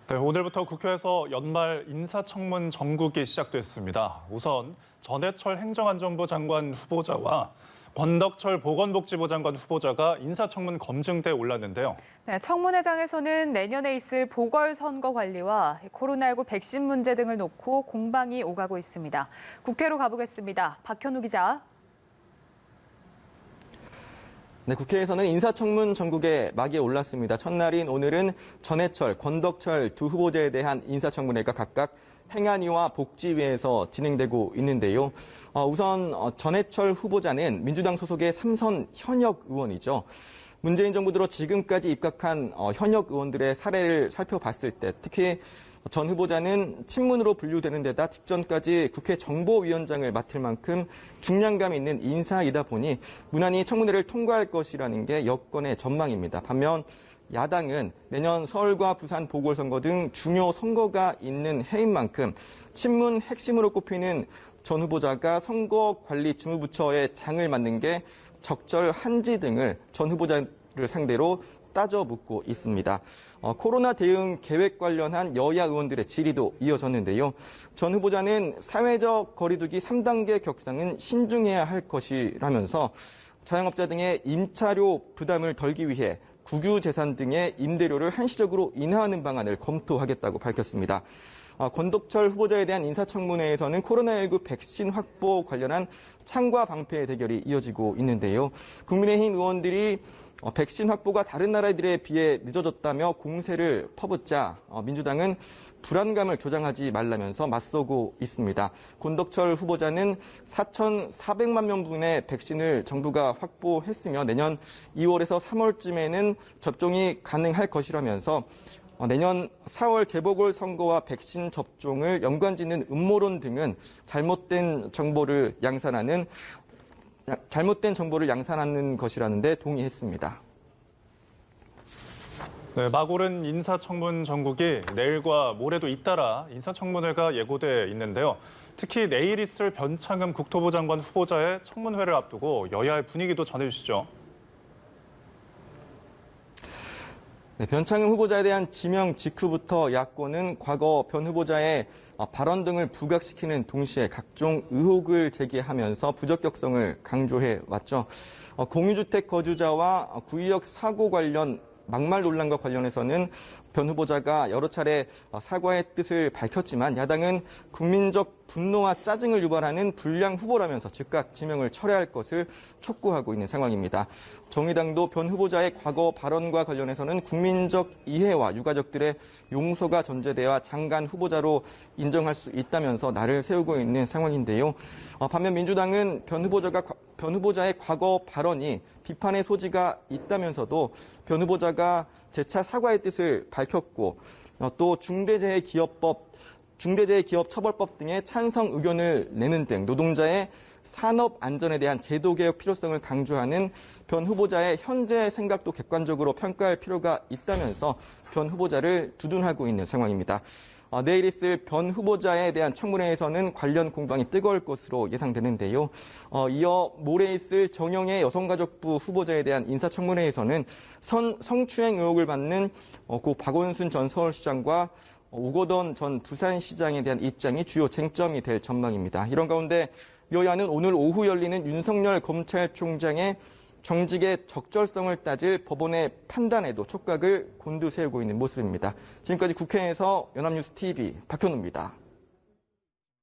네, 오늘부터 국회에서 연말 인사청문 정국이 시작됐습니다. 우선 전해철 행정안전부 장관 후보자와 권덕철 보건복지부 장관 후보자가 인사청문 검증대에 올랐는데요. 네, 청문회장에서는 내년에 있을 보궐선거 관리와 코로나19 백신 문제 등을 놓고 공방이 오가고 있습니다. 국회로 가보겠습니다. 박현우 기자. 네, 국회에서는 인사청문 전국에 막이 올랐습니다. 첫날인 오늘은 전해철, 권덕철 두 후보자에 대한 인사청문회가 각각 행안위와 복지위에서 진행되고 있는데요. 우선 전해철 후보자는 민주당 소속의 3선 현역 의원이죠. 문재인 정부 들어 지금까지 입각한 현역 의원들의 사례를 살펴봤을 때 특히 전 후보자는 친문으로 분류되는 데다 직전까지 국회 정보위원장을 맡을 만큼 중량감 있는 인사이다 보니 무난히 청문회를 통과할 것이라는 게 여권의 전망입니다. 반면 야당은 내년 서울과 부산 보궐선거 등 중요 선거가 있는 해인 만큼 친문 핵심으로 꼽히는 전 후보자가 선거관리주무부처의 장을 맡는 게 적절한지 등을 전 후보자를 상대로 따져 묻고 있습니다. 코로나 대응 계획 관련한 여야 의원들의 질의도 이어졌는데요. 전 후보자는 사회적 거리두기 3단계 격상은 신중해야 할 것이라면서 자영업자 등의 임차료 부담을 덜기 위해 국유재산 등의 임대료를 한시적으로 인하하는 방안을 검토하겠다고 밝혔습니다. 권덕철 후보자에 대한 인사청문회에서는 코로나19 백신 확보 관련한 창과 방패의 대결이 이어지고 있는데요. 국민의힘 의원들이 백신 확보가 다른 나라들에 비해 늦어졌다며 공세를 퍼붓자 민주당은 불안감을 조장하지 말라면서 맞서고 있습니다. 권덕철 후보자는 4,400만 명분의 백신을 정부가 확보했으며 내년 2월에서 3월쯤에는 접종이 가능할 것이라면서 내년 4월 재보궐선거와 백신 접종을 연관짓는 음모론 등은 잘못된 정보를 양산하는 것이라는 데 동의했습니다. 네, 막 오른 인사청문 정국이 내일과 모레도 잇따라 인사청문회가 예고돼 있는데요. 특히 내일 있을 변창흠 국토부 장관 후보자의 청문회를 앞두고 여야의 분위기도 전해주시죠. 네, 변창흠 후보자에 대한 지명 직후부터 야권은 과거 변 후보자의 발언 등을 부각시키는 동시에 각종 의혹을 제기하면서 부적격성을 강조해 왔죠. 공유주택 거주자와 구의역 사고 관련 막말 논란과 관련해서는 변 후보자가 여러 차례 사과의 뜻을 밝혔지만 야당은 국민적 분노와 짜증을 유발하는 불량 후보라면서 즉각 지명을 철회할 것을 촉구하고 있는 상황입니다. 정의당도 변 후보자의 과거 발언과 관련해서는 국민적 이해와 유가족들의 용서가 전제돼야 장관 후보자로 인정할 수 있다면서 날을 세우고 있는 상황인데요. 반면 민주당은 변 후보자의 과거 발언이 비판의 소지가 있다면서도 변 후보자가 재차 사과의 뜻을 밝혔고 또 중대재해기업처벌법 등의 찬성 의견을 내는 등 노동자의 산업 안전에 대한 제도 개혁 필요성을 강조하는 변 후보자의 현재 생각도 객관적으로 평가할 필요가 있다면서 변 후보자를 두둔하고 있는 상황입니다. 내일 있을 변 후보자에 대한 청문회에서는 관련 공방이 뜨거울 것으로 예상되는데요. 이어 모레 있을 정영애 여성가족부 후보자에 대한 인사청문회에서는 성추행 의혹을 받는 고 박원순 전 서울시장과 오거돈 전 부산시장에 대한 입장이 주요 쟁점이 될 전망입니다. 이런 가운데 여야는 오늘 오후 열리는 윤석열 검찰총장의 정직의 적절성을 따질 법원의 판단에도 촉각을 곤두세우고 있는 모습입니다. 지금까지 국회에서 연합뉴스 TV 박현우입니다.